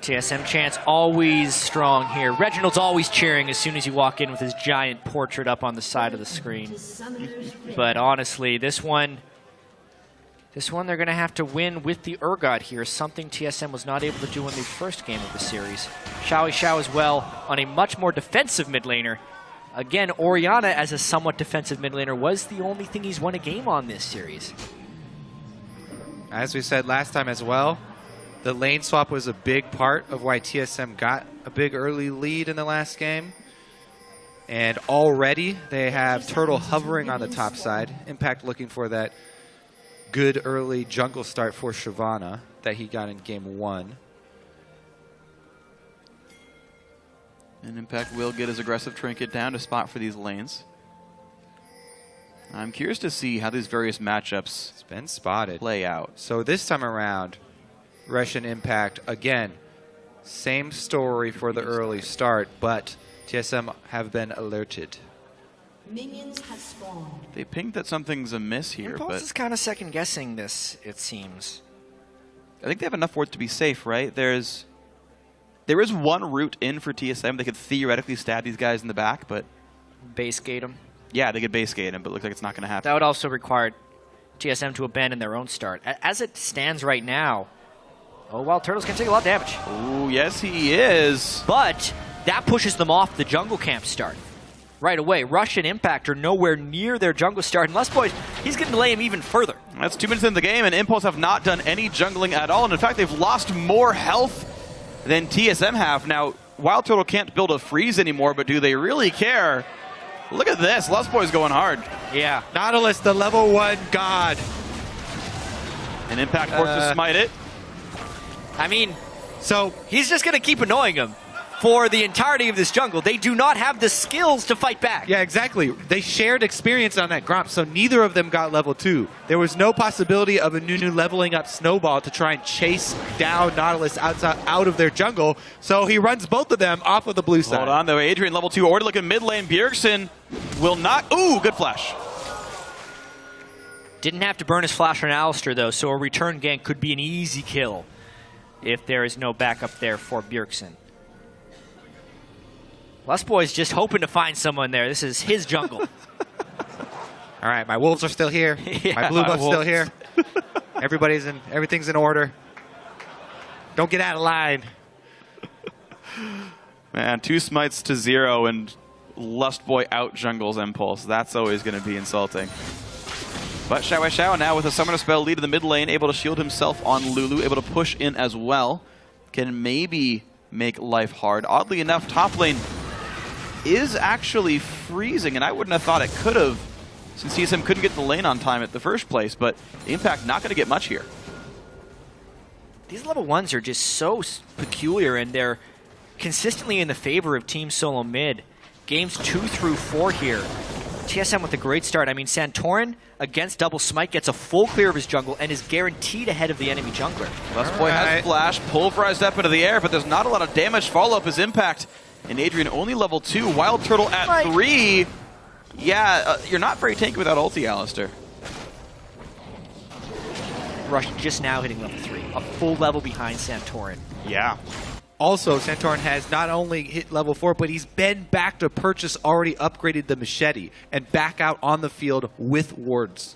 TSM chants always strong here. Reginald's always cheering as soon as you walk in with his giant portrait up on the side of the screen. But honestly, this one they're going to have to win with the Urgot here, something TSM was not able to do in the first game of the series. Xiao as well on a much more defensive mid laner. Again, Orianna as a somewhat defensive mid laner was the only thing he's won a game on this series. As we said last time as well, the lane swap was a big part of why TSM got a big early lead in the last game. And already they have Turtle hovering on the top side. Impact looking for that good early jungle start for Shyvana that he got in game 1. And Impact will get his aggressive trinket down to spot for these lanes. I'm curious to see how these various matchups It's been spotted. play out. So this time around, Russian Impact, again, same story for the early start, but TSM have been alerted. Minions have spawned. They pinged that something's amiss here, Impulse but is kind of second-guessing this, it seems. I think they have enough for it to be safe, right? There is one route in for TSM. They could theoretically stab these guys in the back, but Base gate him. yeah, they could base gate him, but it looks like it's not going to happen. That would also require TSM to abandon their own start. As it stands right now, Wild Turtles can take a lot of damage. Oh, yes, he is. But that pushes them off the jungle camp start right away. Russian Impact are nowhere near their jungle start. And Boys, he's going to delay him even further. That's 2 minutes into the game, and Impulse have not done any jungling at all. And in fact, they've lost more health than TSM have. Now, Wild Turtle can't build a freeze anymore, but do they really care? Look at this. Boys going hard. Yeah. Nautilus, the level 1 god. And Impact forced to smite it. I mean, So he's just going to keep annoying him for the entirety of this jungle. They do not have the skills to fight back. yeah, exactly. They shared experience on that Gromp, so neither of them got level 2. There was no possibility of a Nunu leveling up Snowball to try and chase down Nautilus out of their jungle, so he runs both of them off of the blue side. Hold on, though. Adrian, level 2 order looking mid lane. Bjergsen will not. Ooh, good flash. Didn't have to burn his flash on Alistair, though, so a return gank could be an easy kill if there is no backup there for Bjergsen. Boys just hoping to find someone there. This is his jungle. All right, my wolves are still here. Yeah, my blue my buff's still wolves. here. Everything's in order. Don't get out of line. Man, 2 smites to 0, and Lustboy out jungles Impulse. That's always going to be insulting. But Xiao now with a Summoner Spell lead in the mid lane, able to shield himself on Lulu, able to push in as well. Can maybe make life hard. Oddly enough, top lane is actually freezing, and I wouldn't have thought it could have, since TSM couldn't get the lane on time at the first place, but Impact not going to get much here. These level 1s are just so peculiar, and they're consistently in the favor of Team Solo Mid. Games 2 through 4 here. TSM with a great start. I mean, Santorin against Double Smite gets a full clear of his jungle and is guaranteed ahead of the enemy jungler. Lustboy has flash, pulverized up into the air, but there's not a lot of damage. Follow-up is Impact. And Adrian only level 2. Wild Turtle at 3. Yeah, you're not very tanky without ulti, Alistair. Rush just now hitting level 3. A full level behind Santorin. Yeah. Also, Santorin has not only hit level 4, but he's been back to purchase already upgraded the machete and back out on the field with wards.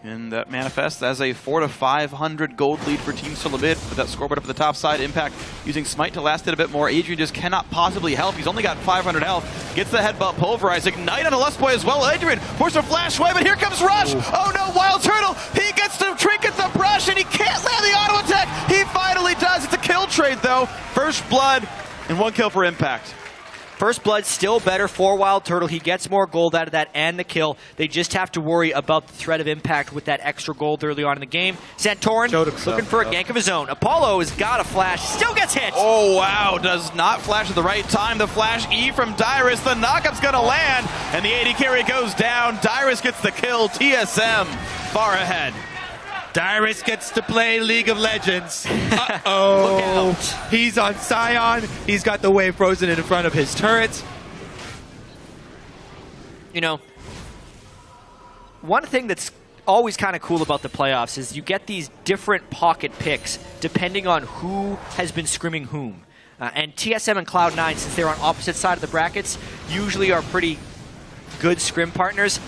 And that manifests as a 400 to 500 gold lead for Team Solo Mid with that scoreboard up at the top side. Impact using Smite to last it a bit more. Adrian just cannot possibly help. He's only got 500 health. Gets the headbutt, pulverize, ignite on a Lustboy as well. Adrian forced a flash away, but here comes Rush. Oh no, Wild Turtle. He gets to trinket the brush and he can't land the auto attack. He finally does. It's a kill trade though. First blood and 1 kill for Impact. First blood still better for Wild Turtle. He gets more gold out of that and the kill. They just have to worry about the threat of Impact with that extra gold early on in the game. Santorin looking for a gank of his own. Apollo has got a flash, still gets hit. Oh wow, does not flash at the right time. The flash E from Dyrus. The knockup's gonna land, and the AD carry goes down. Dyrus gets the kill. TSM far ahead. Dyrus gets to play League of Legends. Uh-oh. He's on Scion. He's got the wave frozen in front of his turret. You know, one thing that's always kind of cool about the playoffs is you get these different pocket picks depending on who has been scrimming whom. And TSM and Cloud9, since they're on opposite side of the brackets, usually are pretty good scrim partners.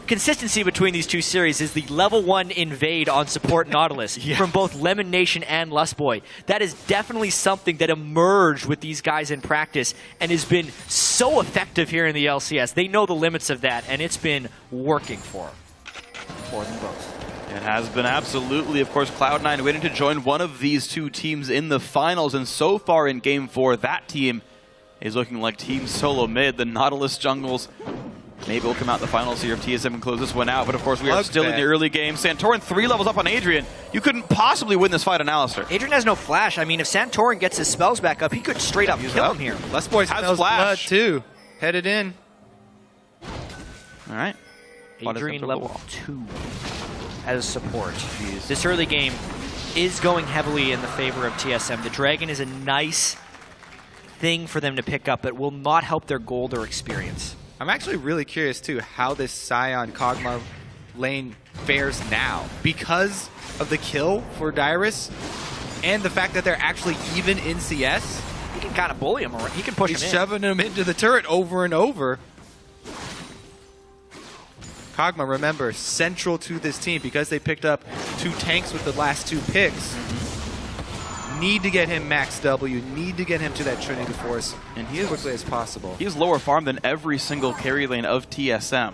Consistency between these two series is the level 1 invade on support Nautilus from both Lemon Nation and Lustboy. That is definitely something that emerged with these guys in practice and has been so effective here in the LCS. They know the limits of that, and it's been working for them both. It has been absolutely. Of course, Cloud9 waiting to join one of these two teams in the finals, and so far in Game 4, that team is looking like Team Solo Mid. The Nautilus Jungles maybe will come out in the finals here if TSM can close this one out. But of course, we are still in the early game. Santorin 3 levels up on Adrian. You couldn't possibly win this fight on Alistair. Adrian has no flash. I mean, if Santorin gets his spells back up, he could straight up kill him here. Lustboy has flash too. Headed in. All right. Adrian level 2 as support. This early game is going heavily in the favor of TSM. The Dragon is a nice thing for them to pick up, but will not help their gold or experience. I'm actually really curious, too, how this Sion Kog'Maw lane fares now. Because of the kill for Dyrus and the fact that they're actually even in CS. He can kind of bully him. He can push him in. He's shoving him into the turret over and over. Kog'Maw, remember, central to this team because they picked up 2 tanks with the last 2 picks. Need to get him max W, need to get him to that Trinity Force as quickly as possible. He's lower farm than every single carry lane of TSM.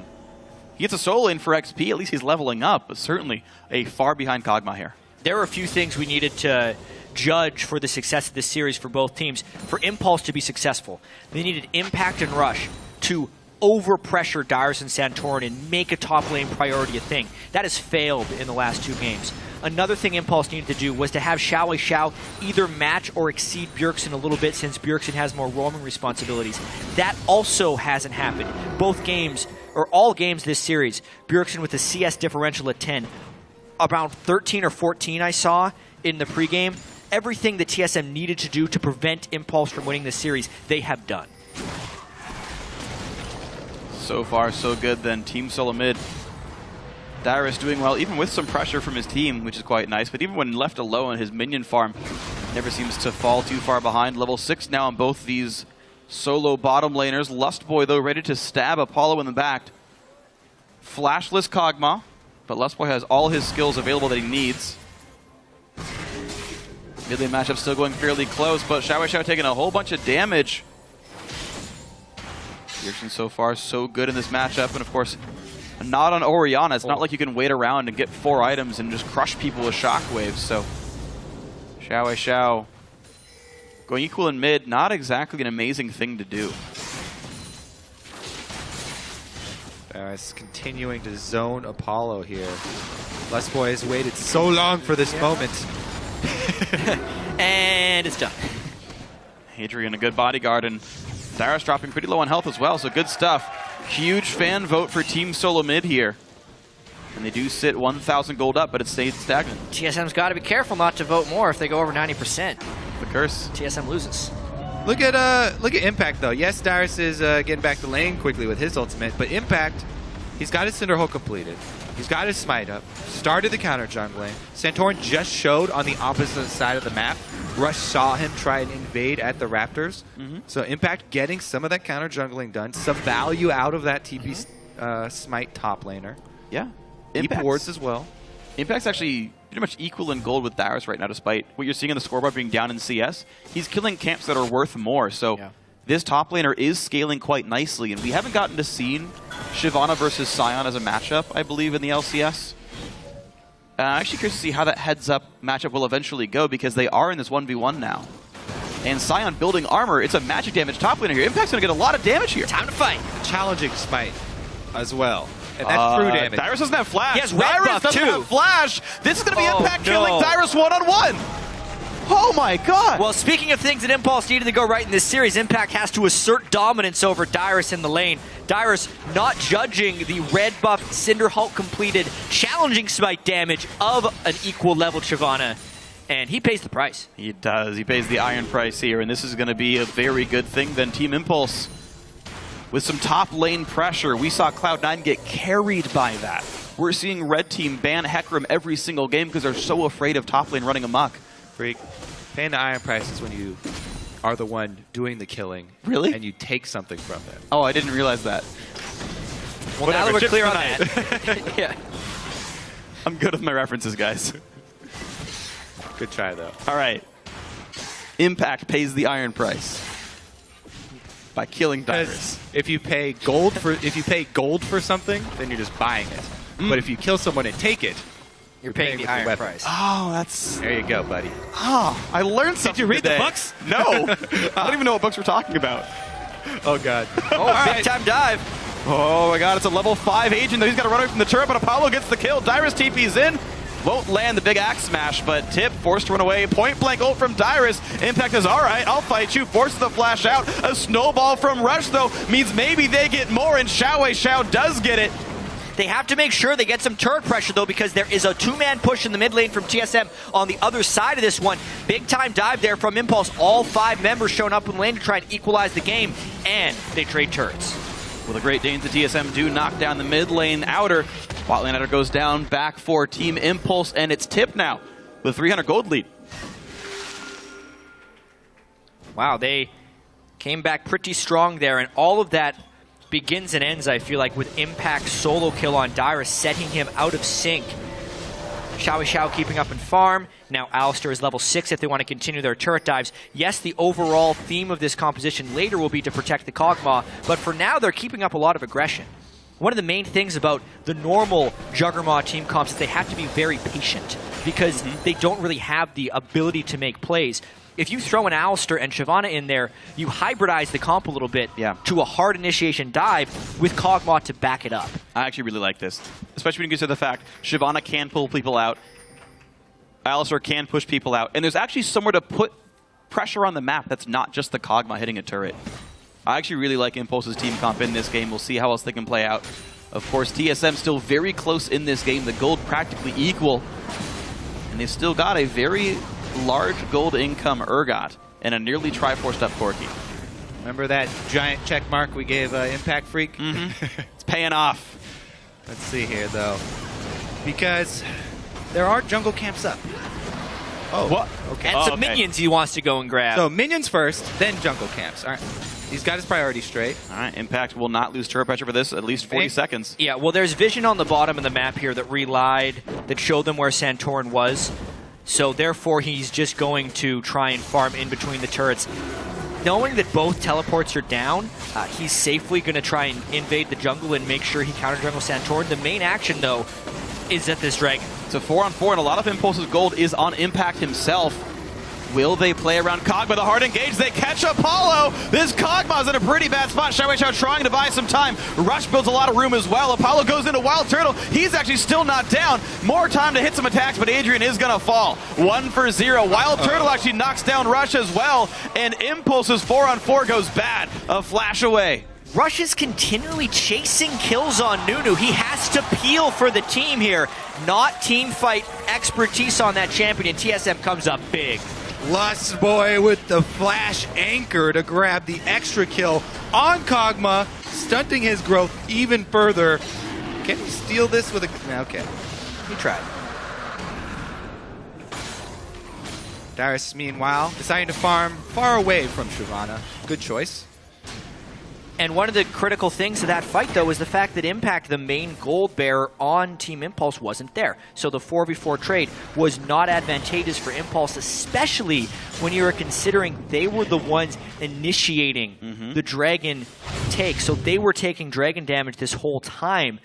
He gets a solo lane for XP, at least he's leveling up, but certainly a far behind Kog'Maw here. There were a few things we needed to judge for the success of this series for both teams. For Impulse to be successful, they needed Impact and Rush to overpressure Dyrus and Santorin and make a top lane priority a thing. That has failed in the last 2 games. Another thing Impulse needed to do was to have Xiao either match or exceed Bjergsen a little bit since Bjergsen has more roaming responsibilities. That also hasn't happened. Both games, or all games this series, Bjergsen with a CS differential at 10. Around 13 or 14 I saw in the pregame. Everything that TSM needed to do to prevent Impulse from winning this series, they have done. So far, so good then. Team Solo Mid. Dyrus doing well, even with some pressure from his team, which is quite nice. But even when left alone, his minion farm never seems to fall too far behind. Level 6 now on both these solo bottom laners. Lustboy, though, ready to stab Apollo in the back. Flashless Kog'Maw, but Lustboy has all his skills available that he needs. Mid lane matchup still going fairly close, but Xiao taking a whole bunch of damage. Bjergsen so far so good in this matchup, and of course, not on Orianna. It's not like you can wait around and get 4 items and just crush people with shockwaves. So Xiao going equal in mid, not exactly an amazing thing to do. It's continuing to zone Apollo here. Lustboy has waited so long for this moment. And it's done. Adrian, a good bodyguard, and Dyrus dropping pretty low on health as well, so good stuff. Huge fan vote for Team Solo Mid here. And they do sit 1,000 gold up, but it stayed stagnant. TSM's got to be careful not to vote more if they go over 90%. The curse. TSM loses. Look at Impact, though. Yes, Dyrus is getting back to lane quickly with his ultimate, but Impact, he's got his Cinderhole completed. He's got his smite up, started the counter jungling. Santorin just showed on the opposite side of the map. Rush saw him try and invade at the Raptors. So Impact getting some of that counter jungling done, some value out of that TP smite top laner. Yeah. Deep wards as well. Impact's actually pretty much equal in gold with Dyrus right now, despite what you're seeing in the scoreboard being down in CS. He's killing camps that are worth more, so this top laner is scaling quite nicely, and we haven't gotten to see Shyvana versus Sion as a matchup, I believe, in the LCS. I'm actually curious to see how that heads-up matchup will eventually go, because they are in this 1v1 now. And Sion building armor, it's a magic damage top laner here. Impact's going to get a lot of damage here. Time to fight. Challenging smite as well. And that's true damage. Dyrus doesn't have flash. He has red Dyrus buff doesn't too. have flash. This is going to be Impact killing Dyrus one-on-one. Oh my god. Well, speaking of things that Impulse needed to go right in this series, Impact has to assert dominance over Dyrus in the lane. Dyrus not judging the red buff Cinder Hulk completed challenging smite damage of an equal level Shyvana. And he pays the price. He does. He pays the iron price here, and this is going to be a very good thing then. Team Impulse with some top lane pressure. We saw Cloud9 get carried by that. we're seeing red team ban Hecarim every single game because they're so afraid of top lane running amok. Freak. Paying the iron price is when you are the one doing the killing. Really? And you take something from them. Oh, I didn't realize that. Well, now that we're chips clear on tonight. that. Yeah. I'm good with my references, guys. Good try, though. All right. Impact pays the iron price by killing Dyrus. If you pay gold for something, then you're just buying it. But if you kill someone and take it, You're paying the with iron weapon. price. Oh, that's... There you go, buddy. Oh, I learned something you read the today. books? No. I don't even know what books we're talking about. Oh, God. Oh, big time dive. Oh my god, it's a level 5 agent. He's got to run away from the turret, but Apollo gets the kill. Dyrus TP's in. Won't land the big axe smash, but TiP forced to run away. Point blank ult from Dyrus. Impact is all right, I'll fight you. Forces the flash out. A snowball from Rush, though, means maybe they get more, and Xiao does get it. They have to make sure they get some turret pressure, though, because there is a two-man push in the mid lane from TSM on the other side of this one. Big-time dive there from Impulse. All 5 members showing up in the lane to try and equalize the game, and they trade turrets. Well, the Great Danes of TSM do knock down the mid lane outer. Bot lane outer goes down, back for Team Impulse, and it's TiP now with a 300 gold lead. Wow, they came back pretty strong there, and all of that begins and ends, I feel like, with Impact solo kill on Dyrus, setting him out of sync. Xiao keeping up in farm. Now Alistar is level 6 if they want to continue their turret dives. Yes, the overall theme of this composition later will be to protect the Kog'Maw, but for now they're keeping up a lot of aggression. One of the main things about the normal Juggernaut team comps is they have to be very patient because they don't really have the ability to make plays. If you throw an Alistar and Shyvana in there, you hybridize the comp a little bit to a hard initiation dive with Kog'Maw to back it up. I actually really like this, especially when you consider the fact Shyvana can pull people out, Alistar can push people out, and there's actually somewhere to put pressure on the map that's not just the Kog'Maw hitting a turret. I actually really like Impulse's team comp in this game. We'll see how else they can play out. Of course, TSM still very close in this game. The gold practically equal, and they've still got a very large gold income Urgot and a nearly Triforced up Corki. Remember that giant check mark we gave Impact Freak? It's paying off. Let's see here, though. Because there are jungle camps up. Oh, what? Okay. And some minions he wants to go and grab. So minions first, then jungle camps. All right. He's got his priorities straight. All right, Impact will not lose turret pressure for this, at least 40 seconds. Yeah, well, there's vision on the bottom of the map here that relied, that showed them where Santorin was. So therefore, he's just going to try and farm in between the turrets. Knowing that both teleports are down, he's safely going to try and invade the jungle and make sure he counter-jungle Santorin. The main action, though, is at this dragon. It's a 4-on-4, and a lot of Impulse's gold is on Impact himself. Will they play around Kog'Maw? The hard engage. They catch Apollo. This Kog'Maw's in a pretty bad spot. Xiao trying to buy some time. Rush builds a lot of room as well. Apollo goes into Wild Turtle. He's actually still not down. More time to hit some attacks, but Adrian is going to fall. 1 for 0. Wild Turtle actually knocks down Rush as well, and Impulse's 4-on-4 goes bad. A flash away. Rush is continually chasing kills on Nunu. He has to peel for the team here. Not team fight expertise on that champion, and TSM comes up big. Lust Boy with the flash anchor to grab the extra kill on Kog'Maw, stunting his growth even further. Can he steal this with a... Okay. He tried. Dyrus, meanwhile, deciding to farm far away from Shyvana. Good choice. And one of the critical things of that fight, though, is the fact that Impact, the main gold bearer on Team Impulse, wasn't there. So the 4v4 trade was not advantageous for Impulse, especially when you were considering they were the ones initiating the dragon take. So they were taking dragon damage this whole time.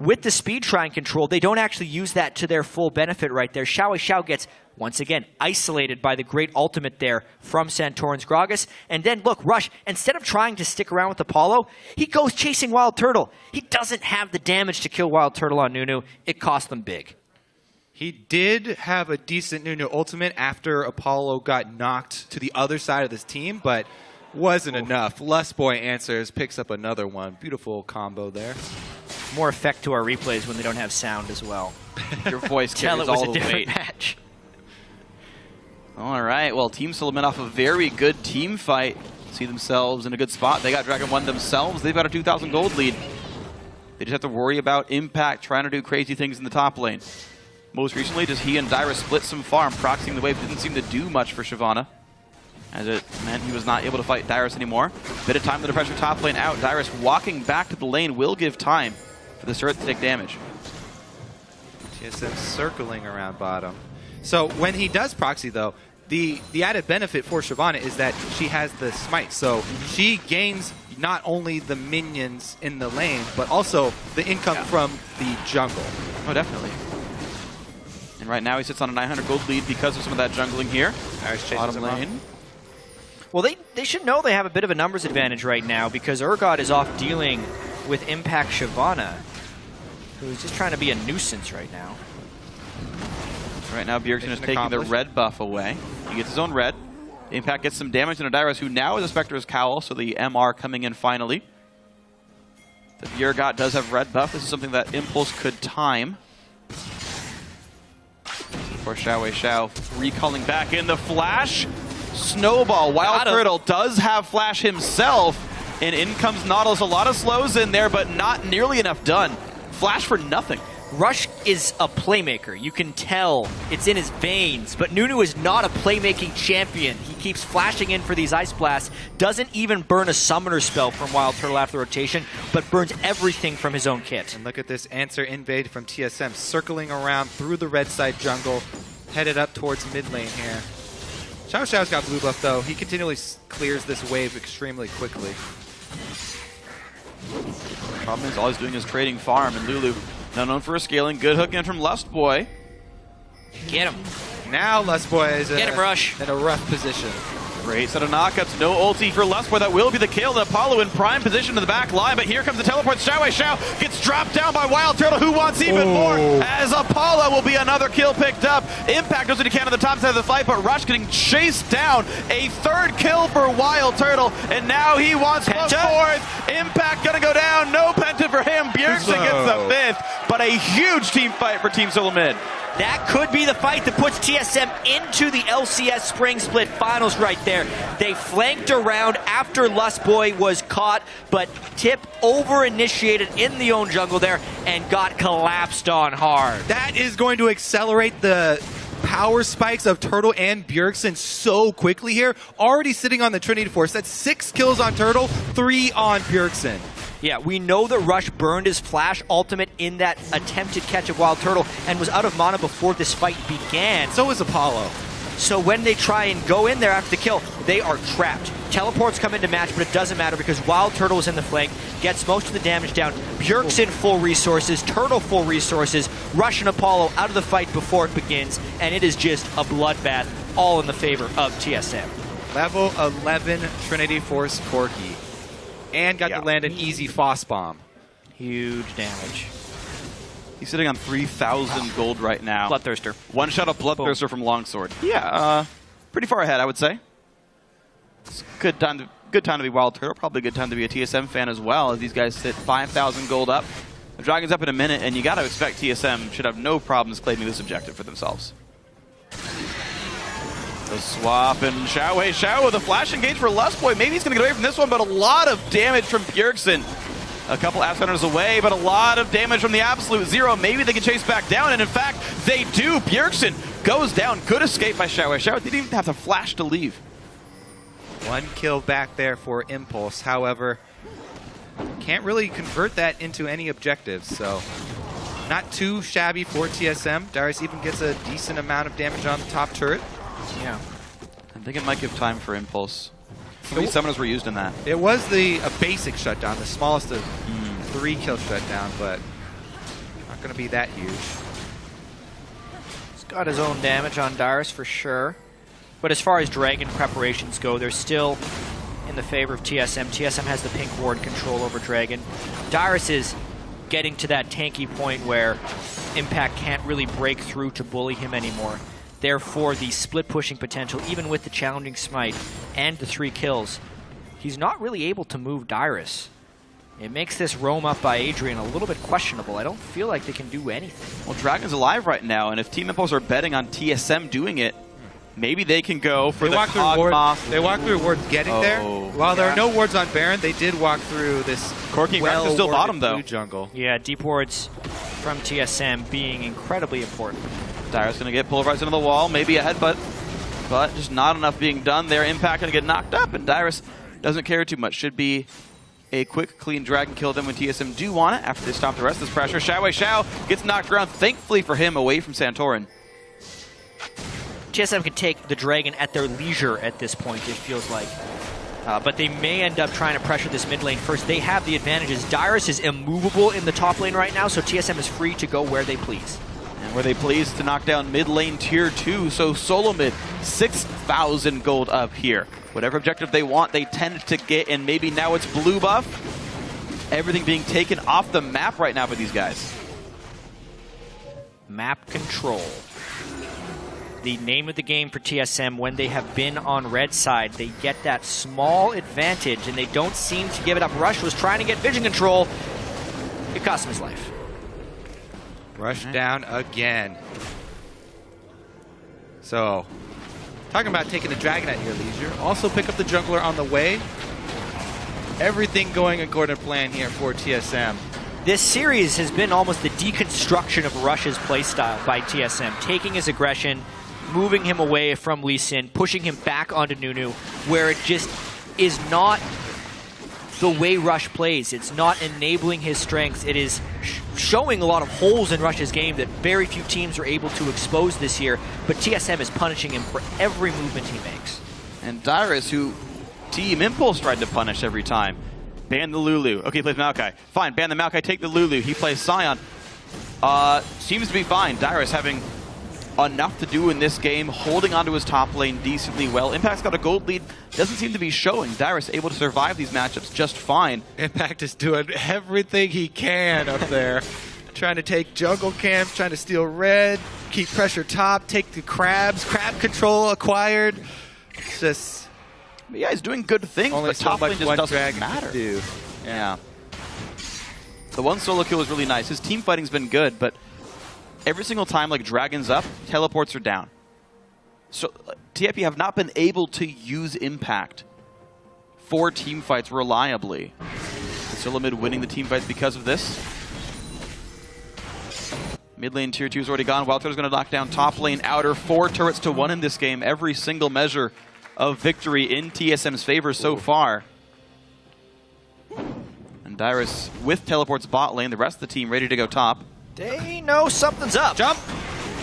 With the speed shrine control, they don't actually use that to their full benefit right there. Xiao gets, once again, isolated by the great ultimate there from Santorin's Gragas. And then, look, Rush, instead of trying to stick around with Apollo, he goes chasing Wild Turtle. He doesn't have the damage to kill Wild Turtle on Nunu. It cost them big. He did have a decent Nunu ultimate after Apollo got knocked to the other side of this team, but wasn't enough. Lust Boy answers, picks up another one. Beautiful combo there. More effect to our replays when they don't have sound as well. Your voice Tell carries it was all a the different weight. match. All right, well, Team Suleiman off a very good team fight. See themselves in a good spot. They got Dragon 1 themselves. They've got a 2,000 gold lead. They just have to worry about Impact trying to do crazy things in the top lane. Most recently, just he and Dyrus split some farm, proxying the wave. Didn't seem to do much for Shyvana, as it meant he was not able to fight Dyrus anymore. Bit of time to pressure top lane out. Dyrus walking back to the lane will give time for the turret to take damage. TSM circling around bottom. So when he does proxy, though, the added benefit for Shyvana is that she has the smite. So she gains not only the minions in the lane, but also the income from the jungle. Oh, definitely. And right now he sits on a 900 gold lead because of some of that jungling here. Bottom lane. Well, they should know they have a bit of a numbers advantage right now because Urgot is off dealing with Impact Shyvana, who's just trying to be a nuisance right now. Right now, Bjergsen is taking the red buff away. He gets his own red. Impact gets some damage on Dyrus, who now is a Spectre's Cowl, so the MR coming in finally. The Bjergot does have red buff. This is something that Impulse could time. For Xiao recalling back in the flash. Snowball. Wild Turtle does have flash himself, and in comes Nautilus. A lot of slows in there, but not nearly enough done. Flash for nothing. Rush is a playmaker. You can tell it's in his veins, but Nunu is not a playmaking champion. He keeps flashing in for these ice blasts, doesn't even burn a summoner spell from Wild Turtle after rotation, but burns everything from his own kit. And look at this answer invade from TSM, circling around through the red side jungle, headed up towards mid lane here. Xiao's got blue buff, though. He continually clears this wave extremely quickly. Problem is, all he's doing is trading farm, and Lulu, now known for his scaling, good hook in from Lustboy. Get him. Now Lustboy is Get him, Rush. in a rough position. Great set of knockouts, no ulti for Lustboy. That will be the kill. And Apollo in prime position to the back line, but here comes the teleport. Xiao gets dropped down by Wild Turtle, who wants even more, as Apollo will be another kill picked up. Impact does what he can on the top side of the fight, but Rush getting chased down. A third kill for Wild Turtle, and now he wants the fourth. Impact gonna go down, no Penta for him. Bjergsen gets the fifth, but a huge team fight for Team Solo Mid. That could be the fight that puts TSM into the LCS Spring Split Finals right there. They flanked around after Lustboy was caught, but TiP over-initiated in the own jungle there and got collapsed on hard. That is going to accelerate the power spikes of Turtle and Bjergsen so quickly here. Already sitting on the Trinity Force. That's 6 kills on Turtle, 3 on Bjergsen. Yeah, we know that Rush burned his flash ultimate in that attempted catch of Wild Turtle and was out of mana before this fight began. So is Apollo. So when they try and go in there after the kill, they are trapped. Teleports come into match, but it doesn't matter because Wild Turtle is in the flank, gets most of the damage down. Bjergsen full resources, Turtle full resources, Rush and Apollo out of the fight before it begins, and it is just a bloodbath, all in the favor of TSM. Level 11 Trinity Force Corki. And got to land an easy Foss Bomb. Huge damage. He's sitting on 3,000 gold right now. Bloodthirster. One shot of Bloodthirster from Longsword. Yeah, pretty far ahead, I would say. It's good time to be Wild Turtle. Probably a good time to be a TSM fan as well, as these guys sit 5,000 gold up. The Dragon's up in a minute, and you got to expect TSM should have no problems claiming this objective for themselves. The swap and Xiao with a flash engage for Lustboy. Maybe he's going to get away from this one, but a lot of damage from Bjergsen. A couple Ascenders away, but a lot of damage from the Absolute Zero. Maybe they can chase back down, and in fact, they do. Bjergsen goes down. Good escape by Xiao. Xiao didn't even have to flash to leave. 1 kill back there for Impulse. However, can't really convert that into any objectives, so not too shabby for TSM. Dyrus even gets a decent amount of damage on the top turret. Yeah. I think it might give time for Impulse. 3 summoners were used in that. It was a basic shutdown, the smallest of 3 kill shutdown, but not going to be that huge. He's got his own damage on Dyrus for sure. But as far as Dragon preparations go, they're still in the favor of TSM. TSM has the pink ward control over Dragon. Dyrus is getting to that tanky point where Impact can't really break through to bully him anymore. Therefore, the split pushing potential, even with the challenging smite and the 3 kills, he's not really able to move Dyrus. It makes this roam up by Adrian a little bit questionable. I don't feel like they can do anything. Well, Dragon's alive right now, and if Team Impulse are betting on TSM doing it, Maybe they can go for the walk through Moth. They walk through wards getting there. While there are no wards on Baron, they did walk through this Corking Raptor still bottom though. Jungle. Yeah, deep wards from TSM being incredibly important. Dyrus going to get pulverized into the wall, maybe a headbutt, but just not enough being done there. Impact going to get knocked up, and Dyrus doesn't care too much. Should be a quick, clean dragon kill then when TSM do want it after they stop the rest of this pressure. Xiao gets knocked around, thankfully for him, away from Santorin. TSM can take the dragon at their leisure at this point, it feels like. But they may end up trying to pressure this mid lane first. They have the advantages. Dyrus is immovable in the top lane right now, so TSM is free to go where they please. And where they please to knock down mid lane tier 2, so solo mid, 6,000 gold up here. Whatever objective they want, they tend to get, and maybe now it's blue buff. Everything being taken off the map right now for these guys. Map control. The name of the game for TSM when they have been on red side. They get that small advantage, and they don't seem to give it up. Rush was trying to get vision control. It cost him his life. Rush down again. So, talking about taking the dragon at your leisure. Also pick up the jungler on the way. Everything going according to plan here for TSM. This series has been almost the deconstruction of Rush's playstyle by TSM, taking his aggression, moving him away from Lee Sin, pushing him back onto Nunu, where it just is not the way Rush plays. It's not enabling his strengths. It is showing a lot of holes in Rush's game that very few teams are able to expose this year, but TSM is punishing him for every movement he makes. And Dyrus, who Team Impulse tried to punish every time. Ban the Lulu. Okay, he plays Maokai. Fine, ban the Maokai, take the Lulu. He plays Sion. Seems to be fine. Dyrus having enough to do in this game, holding onto his top lane decently well. Impact's got a gold lead, doesn't seem to be showing. Dyrus able to survive these matchups just fine. Impact is doing everything he can up there. Trying to take jungle camps, trying to steal red, keep pressure top, take the crabs, crab control acquired. It's just... But yeah, he's doing good things, only but so top much lane just one doesn't dragon matter. can do. Yeah. The one solo kill was really nice. His team fighting's been good, but every single time like Dragon's up, teleports are down. So TiP have not been able to use Impact for team fights reliably. Solo mid winning the team fights because of this. Mid lane tier 2 is already gone. Wildcard's going to knock down top lane outer. 4 turrets to 1 in this game. Every single measure of victory in TSM's favor so far. And Dyrus with teleports bot lane. The rest of the team ready to go top. They know something's up. Jump!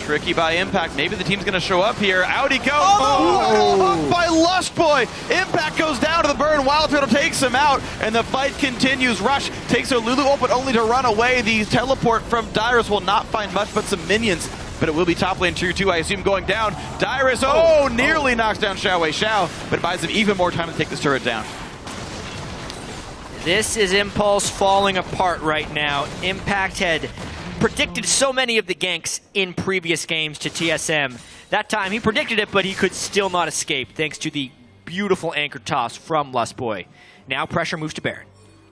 Tricky by Impact. Maybe the team's going to show up here. Out he goes. Oh, by Lustboy. Impact goes down to the burn. Wild Turtle takes him out, and the fight continues. Rush takes a Lulu open only to run away. The teleport from Dyrus will not find much but some minions, but it will be top lane tier 2, I assume, going down. Dyrus, nearly knocks down Xiao, but it buys him even more time to take this turret down. This is Impulse falling apart right now. Impact had predicted so many of the ganks in previous games to TSM. That time he predicted it, but he could still not escape thanks to the beautiful anchor toss from Lustboy. Now pressure moves to Baron.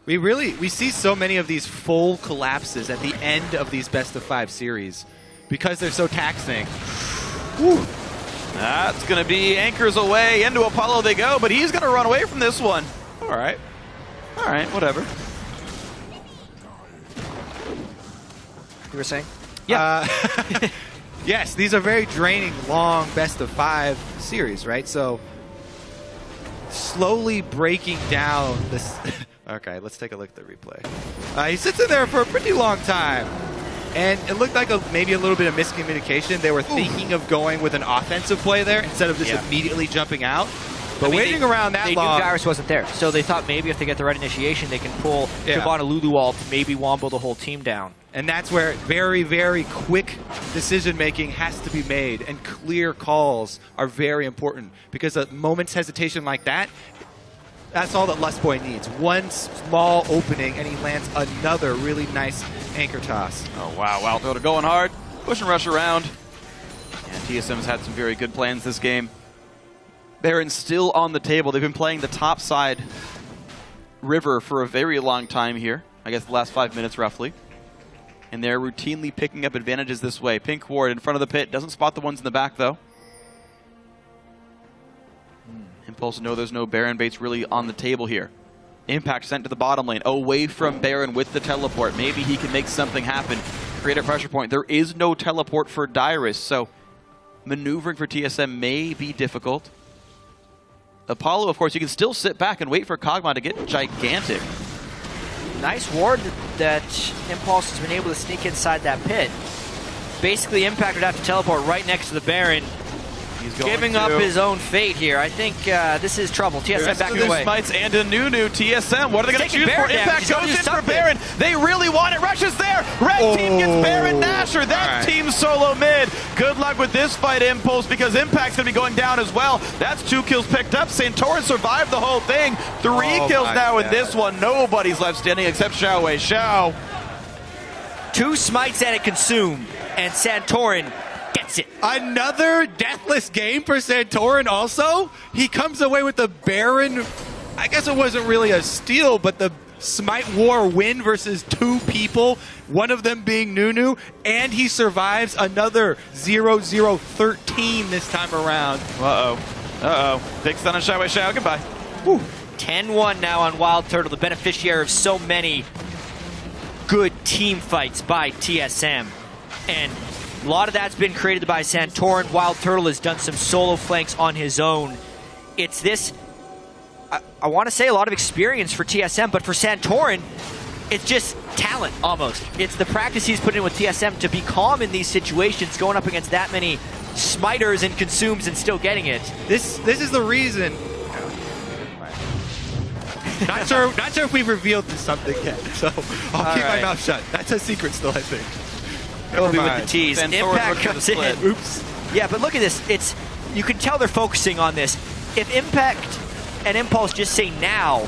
We see so many of these full collapses at the end of these best of 5 series because they're so taxing. Whew. That's going to be anchors away. Into Apollo they go, but he's going to run away from this one. All right, whatever. You were saying? Yeah. Yes, these are very draining, long best of 5 series, right? So slowly breaking down this. Okay, let's take a look at the replay. He sits in there for a pretty long time, and it looked like maybe a little bit of miscommunication. They were thinking of going with an offensive play there instead of just immediately jumping out. But waiting around that long... They knew Dyrus wasn't there, so they thought maybe if they get the right initiation, they can pull Shyvana Lulu ult to maybe wombo the whole team down. And that's where very, very quick decision-making has to be made, and clear calls are very important, because a moment's hesitation like that, that's all that Lustboy needs. One small opening, and he lands another really nice anchor toss. Oh, wow. Wildfielder going hard, pushing Rush around. And TSM's had some very good plans this game. Baron's still on the table. They've been playing the top side river for a very long time here. I guess the last 5 minutes, roughly. And they're routinely picking up advantages this way. Pink ward in front of the pit. Doesn't spot the ones in the back, though. Impulse know there's no Baron baits really on the table here. Impact sent to the bottom lane, away from Baron with the teleport. Maybe he can make something happen, create a pressure point. There is no teleport for Dyrus, so maneuvering for TSM may be difficult. Apollo, of course, you can still sit back and wait for Kog'Maw to get gigantic. Nice ward that Impulse has been able to sneak inside that pit. Basically, Impact would have to teleport right next to the Baron. He's going Giving up his own fate here. I think this is trouble. TSM back away. Smites and a Nunu. TSM, what are they going to choose for? Baron Impact damage. goes in He's for gonna do Baron. They really want it. Rushes there. Red team gets Baron Nasher. That's team solo mid. Good luck with this fight, Impulse, because Impact's going to be going down as well. That's 2 kills picked up. Santorin survived the whole thing. 3 kills now in this one. Nobody's left standing except Xiaowei. Xiao. 2 smites and a consume, and Santorin gets it. Another deathless game for Santorin also. He comes away with the Baron. I guess it wasn't really a steal, but the Smite War win versus 2 people, one of them being Nunu, and he survives another 0-0-13 this time around. Big stun on Xiaowei. Xiao, goodbye. 10-1 now on Wild Turtle, the beneficiary of so many good team fights by TSM. And a lot of that's been created by Santorin. Wild Turtle has done some solo flanks on his own. It's this, I want to say a lot of experience for TSM, but for Santorin, it's just talent almost. It's the practice he's put in with TSM to be calm in these situations, going up against that many smiters and consumes and still getting it. This is the reason. Not sure if we've revealed something yet, so I'll keep my mouth shut. That's a secret still, I think. It'll be with the tease. Impact looking comes at the in. split. Oops. Yeah, but look at this. It's, you can tell they're focusing on this. If Impact and Impulse just say now,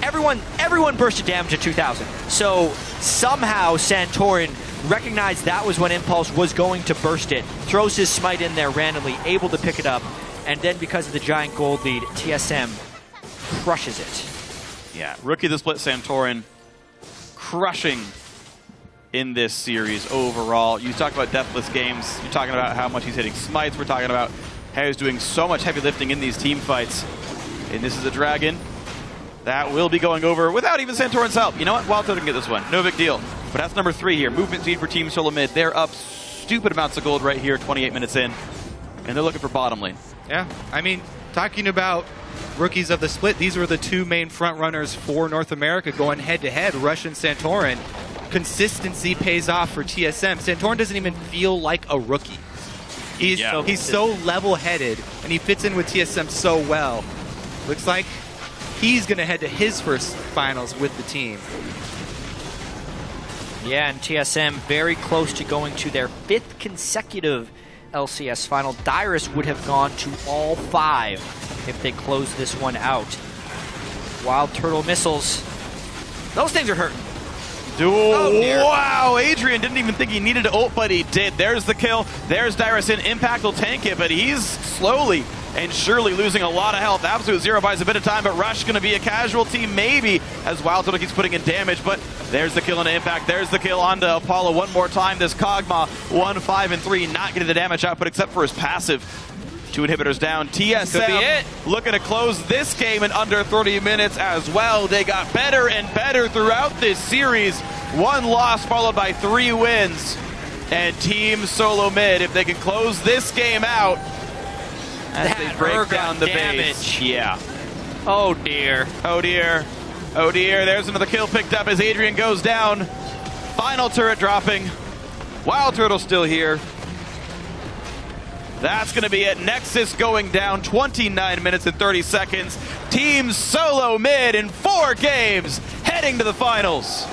everyone bursted damage at 2,000. So somehow Santorin recognized that was when Impulse was going to burst it, throws his smite in there randomly, able to pick it up, and then because of the giant gold lead, TSM crushes it. Yeah, rookie of the split Santorin crushing in this series overall. You talk about deathless games. You're talking about how much he's hitting smites. We're talking about how he's doing so much heavy lifting in these team fights. And this is a dragon that will be going over without even Santorin's help. You know what? Wild Turtle can get this one. No big deal. But that's number 3 here. Movement speed for Team Solo Mid. They're up stupid amounts of gold right here, 28 minutes in. And they're looking for bottom lane. Yeah, I mean, talking about rookies of the split, these were the 2 main front runners for North America going head-to-head, Rush and Santorin. Consistency pays off for TSM. Santorin doesn't even feel like a rookie. He's so level-headed, and he fits in with TSM so well. Looks like he's going to head to his first finals with the team. Yeah, and TSM very close to going to their 5th consecutive LCS final. Dyrus would have gone to all 5 if they close this one out. Wild Turtle missiles. Those things are hurting. Wow, Adrian didn't even think he needed to ult, but he did. There's the kill. There's Dyrus in. Impact will tank it, but he's slowly and surely losing a lot of health. Absolute Zero buys a bit of time, but Rush going to be a casualty maybe as Wild Turtle keeps putting in damage, but there's the kill on Impact. There's the kill onto Apollo one more time. This Kog'Maw 1, 5, and 3 not getting the damage output except for his passive. 2 inhibitors down. TSM looking to close this game in under 30 minutes as well. They got better and better throughout this series. 1 loss followed by 3 wins. And Team Solo Mid, if they can close this game out, as they break down the base. Yeah. Oh dear. Oh dear. Oh dear. There's another kill picked up as Adrian goes down. Final turret dropping. Wild Turtle still here. That's going to be it. Nexus going down 29 minutes and 30 seconds. Team Solo Mid in 4 games heading to the finals.